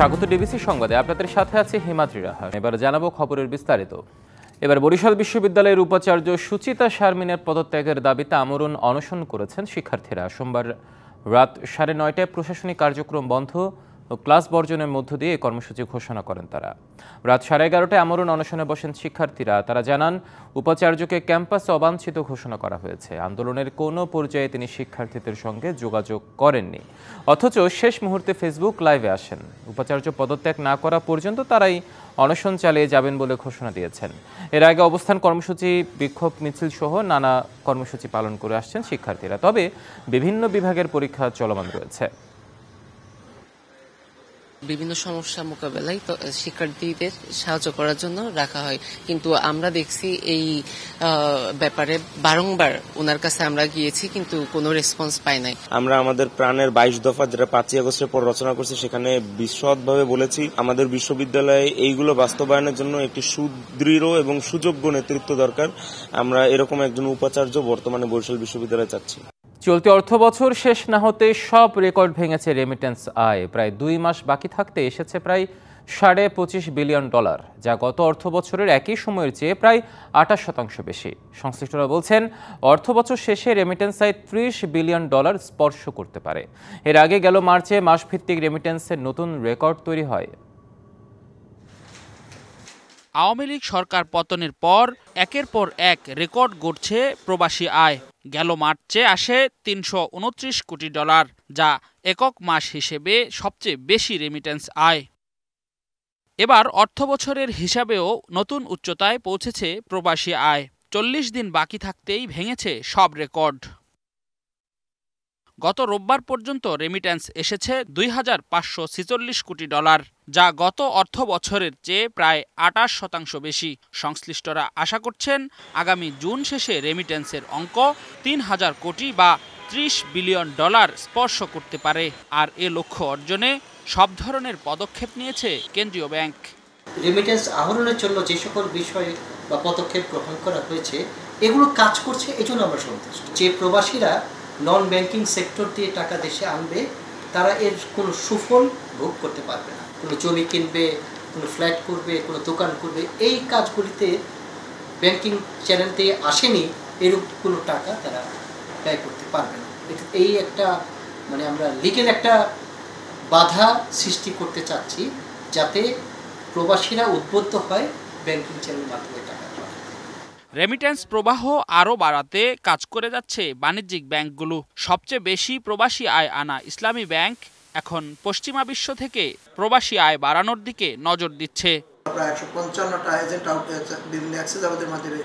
স্বাগত ডিবিসি সংবাদে। আপনাদের সাথে আছে হিমাদ্রি রাহা। এবার জানাবো খবরের বিস্তারিত। এবার বরিশাল বিশ্ববিদ্যালয়ের উপাচার্য সুচিতা শারমিনের পদত্যাগের দাবিতে আমরণ অনশন করেছেন শিক্ষার্থীরা। সোমবার রাত 9:30টায় প্রশাসনিক কার্যক্রম বন্ধ ও ক্লাস বর্জনের মধ্য দিয়ে এই কর্মসূচি ঘোষণা করেন তারা। রাত 11:30টায় আমরণ অনশনে বসেন শিক্ষার্থীরা। তারা জানান, উপাচার্যকে ক্যাম্পাসে অবাঞ্ছিত ঘোষণা করা হয়েছে। আন্দোলনের কোনো পর্যায়ে তিনি শিক্ষার্থীদের সঙ্গে যোগাযোগ করেননি, অথচ শেষ মুহূর্তে ফেসবুক লাইভে আসেন। উপাচার্য পদত্যাগ না করা পর্যন্ত তারাই অনশন চালিয়ে যাবেন বলে ঘোষণা দিয়েছেন। এর আগে অবস্থান কর্মসূচি, বিক্ষোভ মিছিল সহ নানা কর্মসূচি পালন করে আসছেন শিক্ষার্থীরা। তবে বিভিন্ন বিভাগের পরীক্ষা চলমান রয়েছে। বিভিন্ন সমস্যা মোকাবেলায় শিক্ষার্থীদের সাহায্য করার জন্য রাখা হয়, কিন্তু আমরা দেখছি এই ব্যাপারে বারংবার ওনার কাছে আমরা গিয়েছি, কিন্তু কোনো রেসপন্স পাই নাই। আমরা আমাদের প্রাণের 22 দফা, যেটা 5ই আগস্টের পর রচনা করছি, সেখানে বিশদভাবে বলেছি আমাদের বিশ্ববিদ্যালয়ে এইগুলো বাস্তবায়নের জন্য একটি সুদৃঢ় এবং সুযোগ্য নেতৃত্ব দরকার। আমরা এরকম একজন উপাচার্য বর্তমানে বরিশাল বিশ্ববিদ্যালয়ে চাচ্ছি। চলতি অর্থবছর শেষ না হতে সব রেকর্ড ভেঙেছে রেমিটেন্স আয়। প্রায় 2 মাস বাকি থাকতে এসেছে প্রায় $25.5 বিলিয়ন, যা গত অর্থবছরের একই সময়ের চেয়ে প্রায় 28% বেশি। সংশ্লিষ্টরা বলছেন, অর্থবছর শেষে রেমিটেন্স আয় $30 বিলিয়ন স্পর্শ করতে পারে। এর আগে গেল মার্চে মাসভিত্তিক রেমিটেন্সের নতুন রেকর্ড তৈরি হয়। আওয়ামী লীগ সরকার পতনের পর একের পর এক রেকর্ড গড়ছে প্রবাসী আয়। গেল মার্চে আসে $329 কোটি, যা একক মাস হিসেবে সবচেয়ে বেশি রেমিটেন্স আয়। এবার অর্থবছরের হিসাবেও নতুন উচ্চতায় পৌঁছেছে প্রবাসী আয়। 40 দিন বাকি থাকতেই ভেঙেছে সব রেকর্ড। গত রোববার পর্যন্ত রেমিটেন্স এসেছে $2,546 কোটি, যা গত অর্থ বছরের চেয়ে প্রায় 28% বেশি। সংশ্লিষ্টরা আশা করছেন, আগামী জুন শেষে রেমিটেন্সের অঙ্ক 3,000 কোটি বা $30 বিলিয়ন স্পর্শ করতে পারে। আর এ লক্ষ্য অর্জনে সব ধরনের পদক্ষেপ নিয়েছে কেন্দ্রীয় ব্যাংক। রেমিটেন্স আহরণের জন্য যে সকল বিষয় বা পদক্ষেপ গ্রহণ করা হয়েছে, এগুলো কাজ করছে, এজন্য আমরা সন্তুষ্ট। যে প্রবাসীরা নন ব্যাংকিং সেক্টর দিয়ে টাকা দেশে আনবে, তারা এর কোনো সুফল ভোগ করতে পারবে না। কোনো জমি কিনবে, কোনো ফ্ল্যাট করবে, কোনো দোকান করবে, এই কাজগুলিতে ব্যাংকিং চ্যানেল দিয়ে আসেনি, এরূপ কোনো টাকা তারা ব্যয় করতে পারবে না। এই একটা আমরা লিগ্যাল একটা বাধা সৃষ্টি করতে চাচ্ছি, যাতে প্রবাসীরা উদ্বুদ্ধ হয় ব্যাংকিং চ্যানেলের মাধ্যমে টাকা। রেমিটেন্স প্রবাহ আরও বাড়াতে কাজ করে যাচ্ছে বাণিজ্যিক ব্যাংকগুলো। সবচেয়ে বেশি প্রবাসী আয় আনা ইসলামী ব্যাংক এখন পশ্চিমা বিশ্ব থেকে প্রবাসী আয় বাড়ানোর দিকে নজর দিচ্ছে। প্রায় 155টা এজেন্ট আউট বিভিন্ন অ্যাক্সেস আমাদের মাধ্যমে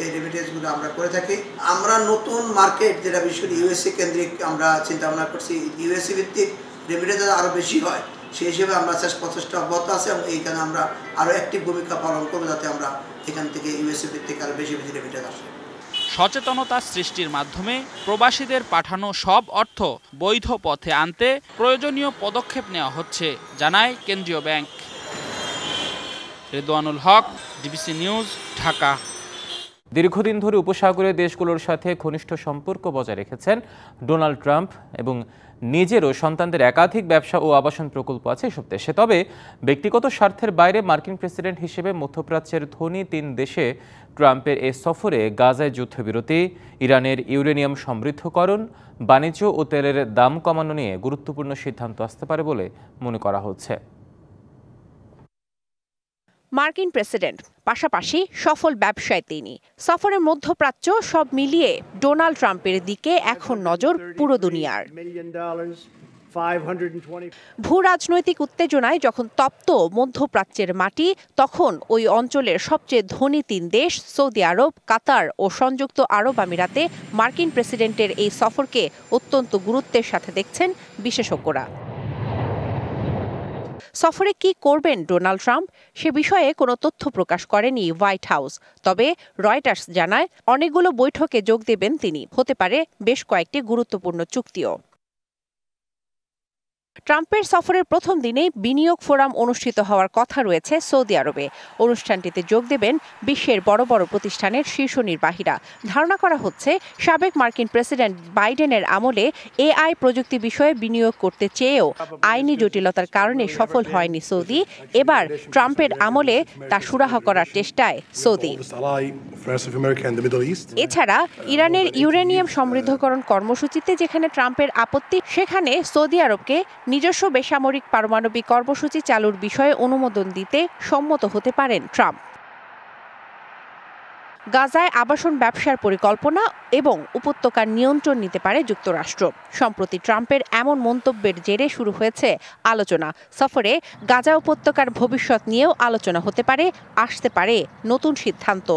এই রেমিটেন্সগুলো আমরা করে থাকি। আমরা নতুন মার্কেট, যেটা বিশেষ করে ইউএসএ কেন্দ্রিক আমরা চিন্তা ভাবনা করছি, ইউএসএ ভিত্তিক রেমিটেন্স আরও বেশি হয়, সেই হিসেবে আমরা প্রচেষ্টা অব্যাহত আছে এবং এইখানে আমরা আরও অ্যাক্টিভ ভূমিকা পালন করবো, যাতে আমরা এখান থেকে ইউএসএ ভিত্তিক আরও বেশি বেশি রেমিটেন্স আসে। সচেতনতা সৃষ্টির মাধ্যমে প্রবাসীদের পাঠানো সব অর্থ বৈধ পথে আনতে প্রয়োজনীয় পদক্ষেপ নেওয়া হচ্ছে, জানায় কেন্দ্রীয় ব্যাংক। রেদওয়ানুল হক, ডিবিসি নিউজ, ঢাকা। দীর্ঘদিন ধরে উপসাগরের দেশগুলোর সাথে ঘনিষ্ঠ সম্পর্ক বজায় রেখেছেন ডোনাল্ড ট্রাম্প এবং নিজেরও সন্তানদের একাধিক ব্যবসা ও আবাসন প্রকল্প আছে এসব দেশে। তবে ব্যক্তিগত স্বার্থের বাইরে মার্কিন প্রেসিডেন্ট হিসেবে মধ্যপ্রাচ্যের ধনী 3 দেশে ট্রাম্পের এই সফরে গাজায় যুদ্ধবিরতি, ইরানের ইউরেনিয়াম সমৃদ্ধকরণ, বাণিজ্য ও তেলের দাম কমানো নিয়ে গুরুত্বপূর্ণ সিদ্ধান্ত আসতে পারে বলে মনে করা হচ্ছে। মার্কিন প্রেসিডেন্ট, পাশাপাশি সফল ব্যবসায় তিনি। সফরের মধ্যপ্রাচ্য সব মিলিয়ে ডোনাল্ড ট্রাম্পের দিকে এখন নজর পুরো দুনিয়ার। ভূ রাজনৈতিক উত্তেজনায় যখন তপ্ত মধ্যপ্রাচ্যের মাটি, তখন ওই অঞ্চলের সবচেয়ে ধনী 3 দেশ সৌদি আরব, কাতার ও সংযুক্ত আরব আমিরাতে মার্কিন প্রেসিডেন্টের এই সফরকে অত্যন্ত গুরুত্বের সাথে দেখছেন বিশেষজ্ঞরা। সফরে কি করবেন ডোনাল্ড ট্রাম্প, সে বিষয়ে কোনো তথ্য প্রকাশ করেনি হোয়াইট হাউস। তবে রয়টার্স জানায়, অনেকগুলো বৈঠকে যোগ দেবেন তিনি। হতে পারে বেশ কয়েকটি গুরুত্বপূর্ণ চুক্তিও। ট্রাম্পের সফরের প্রথম দিনেই বিনিয়োগ ফোরাম অনুষ্ঠিত হওয়ার কথা রয়েছে সৌদি আরবে। অনুষ্ঠানটিতে যোগ দেবেন বিশ্বের বড় বড় প্রতিষ্ঠানের শীর্ষ নির্বাহীরা। ধারণা করা হচ্ছে সাবেক মার্কিন প্রেসিডেন্ট বাইডেনের আমলে এআই প্রযুক্তি বিষয়ে বিনিয়োগ করতে চেয়েও আইনি জটিলতার কারণে সফল হয়নি সৌদি। এবার ট্রাম্পের আমলে তা সুরাহা করার চেষ্টায় সৌদি। এছাড়া ইরানের ইউরেনিয়াম সমৃদ্ধকরণ কর্মসূচিতে যেখানে ট্রাম্পের আপত্তি, সেখানে সৌদি আরবকে নিজস্ব বেসামরিক পারমাণবিক কর্মসূচি চালুর বিষয়ে অনুমোদন দিতে সম্মত হতে পারেন ট্রাম্প। গাজায় আবাসন ব্যবসার পরিকল্পনা এবং উপত্যকার নিয়ন্ত্রণ নিতে পারে যুক্তরাষ্ট্র। সম্প্রতি ট্রাম্পের এমন মন্তব্যের জেরে শুরু হয়েছে আলোচনা। সফরে গাজা উপত্যকার ভবিষ্যৎ নিয়েও আলোচনা হতে পারে, আসতে পারে নতুন সিদ্ধান্ত।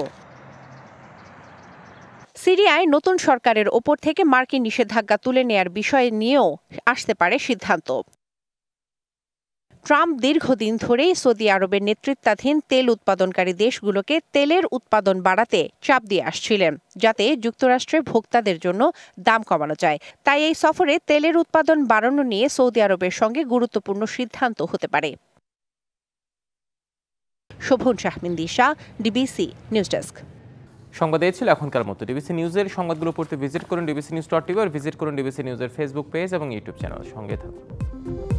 সিরিয়ায় নতুন সরকারের ওপর থেকে মার্কিন নিষেধাজ্ঞা তুলে নেয়ার বিষয় নিয়েও আসতে পারে সিদ্ধান্ত। ট্রাম্প দীর্ঘদিন ধরেই সৌদি আরবের নেতৃত্বাধীন তেল উৎপাদনকারী দেশগুলোকে তেলের উৎপাদন বাড়াতে চাপ দিয়ে আসছিলেন, যাতে যুক্তরাষ্ট্রের ভোক্তাদের জন্য দাম কমানো যায়। তাই এই সফরে তেলের উৎপাদন বাড়ানো নিয়ে সৌদি আরবের সঙ্গে গুরুত্বপূর্ণ সিদ্ধান্ত হতে পারে। শোভন শাহমিন দিশা, ডিবিসি নিউজ ডেস্ক। সংবাদ এই ছিল এখনকার মতো। ডিবিসি নিউজের সংবাদগুলো পড়তে ভিজিট করুন dbcnews.tv আর ভিজিট করুন ডিবিসি নিউজের ফেসবুক পেজ এবং ইউটিউব চ্যানেল। সঙ্গে থাকুন।